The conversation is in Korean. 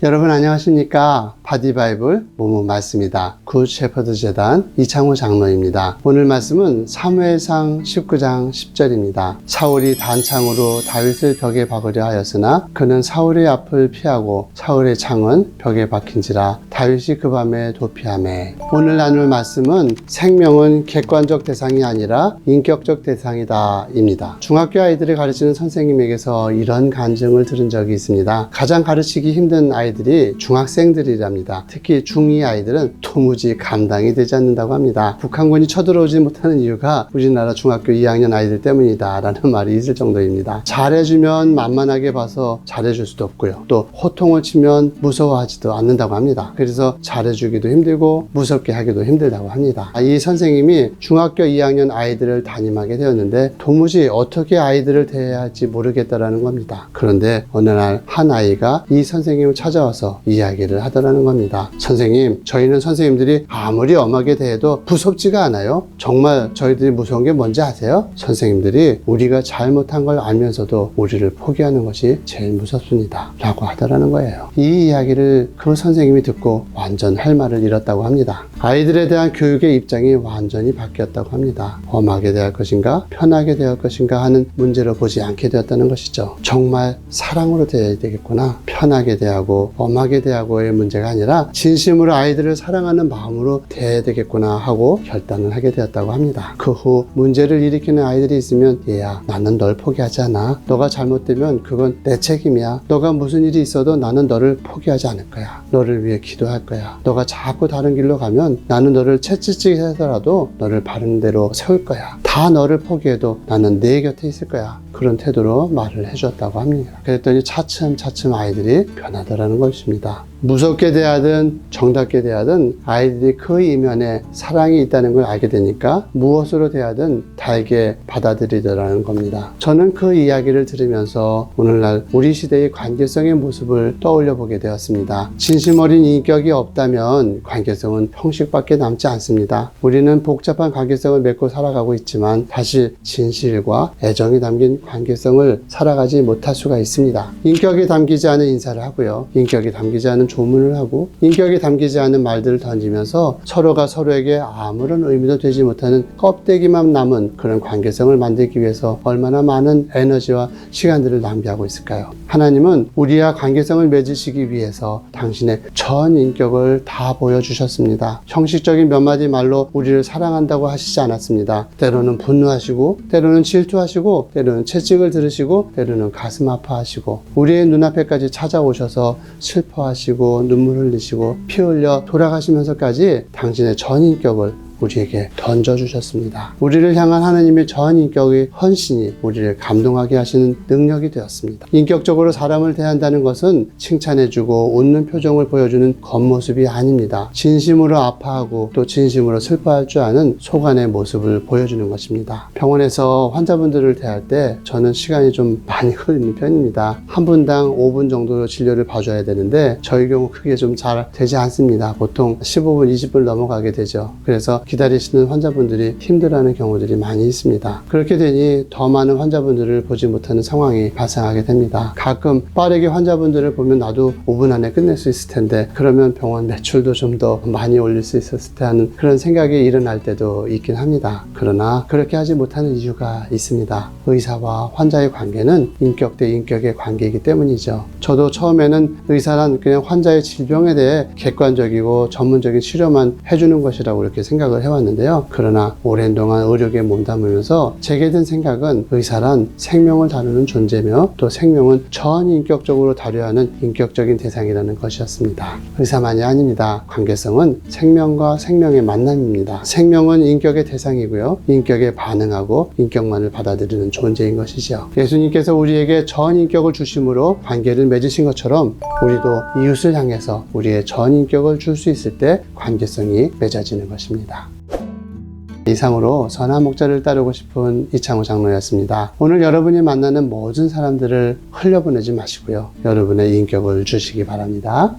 여러분 안녕하십니까? 바디바이블 모모 말씀입니다. 굿 shepherd 재단 이창호 장로입니다. 오늘 말씀은 사무엘상 19장 10절입니다. 사울이 단창으로 다윗을 벽에 박으려 하였으나 그는 사울의 앞을 피하고 사울의 창은 벽에 박힌지라 다윗이 그 밤에 도피하매. 오늘 나눌 말씀은 생명은 객관적 대상이 아니라 인격적 대상이다 입니다. 중학교 아이들을 가르치는 선생님에게서 이런 간증을 들은 적이 있습니다. 가장 가르치기 힘든 아이들이 중학생들이랍니다. 특히 중2 아이들은 도무지 감당이 되지 않는다고 합니다. 북한군이 쳐들어오지 못하는 이유가 우리나라 중학교 2학년 아이들 때문이다 라는 말이 있을 정도입니다. 잘해주면 만만하게 봐서 잘해줄 수도 없고요. 또 호통을 치면 무서워하지도 않는다고 합니다. 그래서 잘해주기도 힘들고 무섭게 하기도 힘들다고 합니다. 이 선생님이 중학교 2학년 아이들을 담임하게 되었는데 도무지 어떻게 아이들을 대해야 할지 모르겠다라는 겁니다. 그런데 어느 날 한 아이가 이 선생님을 찾아와서 이야기를 하더라는 겁니다. 선생님, 저희는 선생님들이 아무리 엄하게 대해도 무섭지가 않아요. 정말 저희들이 무서운 게 뭔지 아세요? 선생님들이 우리가 잘못한 걸 알면서도 우리를 포기하는 것이 제일 무섭습니다 라고 하더라는 거예요. 이 이야기를 그 선생님이 듣고 완전 할 말을 잃었다고 합니다. 아이들에 대한 교육의 입장이 완전히 바뀌었다고 합니다. 엄하게 대할 것인가 편하게 대할 것인가 하는 문제로 보지 않게 되었다는 것이죠. 정말 사랑으로 대해야 되겠구나, 편하게 대하고 엄하게 대하고의 문제가 아니라 진심으로 아이들을 사랑하는 마음으로 대해야 되겠구나 하고 결단을 하게 되었다고 합니다. 그 후 문제를 일으키는 아이들이 있으면 얘야, 나는 널 포기하지 않아. 너가 잘못되면 그건 내 책임이야. 너가 무슨 일이 있어도 나는 너를 포기하지 않을 거야. 너를 위해 기도할 거야. 너가 자꾸 다른 길로 가면 나는 너를 채찍질 해서라도 너를 바른 대로 세울 거야. 다 너를 포기해도 나는 내 곁에 있을 거야. 그런 태도로 말을 해줬다고 합니다. 그랬더니 차츰차츰 아이들이 변하더라는 것입니다. 무섭게 대하든 정답게 대하든 아이들이 그 이면에 사랑이 있다는 걸 알게 되니까 무엇으로 대하든 달게 받아들이더라는 겁니다. 저는 그 이야기를 들으면서 오늘날 우리 시대의 관계성의 모습을 떠올려 보게 되었습니다. 진심 어린 인격이 없다면 관계성은 형식밖에 남지 않습니다. 우리는 복잡한 관계성을 맺고 살아가고 있지만 사실 진실과 애정이 담긴 관계성을 살아가지 못할 수가 있습니다. 인격이 담기지 않은 인사를 하고요. 인격이 담기지 않은 조문을 하고 인격이 담기지 않은 말들을 던지면서 서로가 서로에게 아무런 의미도 되지 못하는 껍데기만 남은 그런 관계성을 만들기 위해서 얼마나 많은 에너지와 시간들을 낭비하고 있을까요? 하나님은 우리와 관계성을 맺으시기 위해서 당신의 전 인격을 다 보여주셨습니다. 형식적인 몇 마디 말로 우리를 사랑한다고 하시지 않았습니다. 때로는 분노하시고 때로는 질투하시고 때로는 채찍을 들으시고 때로는 가슴 아파하시고 우리의 눈앞에까지 찾아오셔서 슬퍼하시고 눈물 흘리시고 피 흘려 돌아가시면서까지 당신의 전인격을 우리에게 던져주셨습니다. 우리를 향한 하나님의 전인격의 헌신이 우리를 감동하게 하시는 능력이 되었습니다. 인격적으로 사람을 대한다는 것은 칭찬해주고 웃는 표정을 보여주는 겉모습이 아닙니다. 진심으로 아파하고 또 진심으로 슬퍼할 줄 아는 속안의 모습을 보여주는 것입니다. 병원에서 환자분들을 대할 때 저는 시간이 좀 많이 걸리는 편입니다. 한 분당 5분 정도 진료를 봐줘야 되는데 저희 경우 크게 좀 잘 되지 않습니다. 보통 15분, 20분 넘어가게 되죠. 그래서 기다리시는 환자분들이 힘들어하는 경우들이 많이 있습니다. 그렇게 되니 더 많은 환자분들을 보지 못하는 상황이 발생하게 됩니다. 가끔 빠르게 환자분들을 보면 나도 5분 안에 끝낼 수 있을 텐데 그러면 병원 매출도 좀 더 많이 올릴 수 있었을 때 하는 그런 생각이 일어날 때도 있긴 합니다. 그러나 그렇게 하지 못하는 이유가 있습니다. 의사와 환자의 관계는 인격 대 인격의 관계이기 때문이죠. 저도 처음에는 의사란 그냥 환자의 질병에 대해 객관적이고 전문적인 치료만 해주는 것이라고 이렇게 생각을 해왔는데요. 그러나 오랜 동안 의료계에 몸담으면서 제게 든 생각은 의사란 생명을 다루는 존재며 또 생명은 전인격적으로 다뤄야 하는 인격적인 대상이라는 것이었습니다. 의사만이 아닙니다. 관계성은 생명과 생명의 만남입니다. 생명은 인격의 대상이고요. 인격에 반응하고 인격만을 받아들이는 존재인 것이죠. 예수님께서 우리에게 전인격을 주심으로 관계를 맺으신 것처럼 우리도 이웃을 향해서 우리의 전인격을 줄 수 있을 때 관계성이 맺어지는 것입니다. 이상으로 선한 목자를 따르고 싶은 이창호 장로였습니다. 오늘 여러분이 만나는 모든 사람들을 흘려보내지 마시고요. 여러분의 인격을 주시기 바랍니다.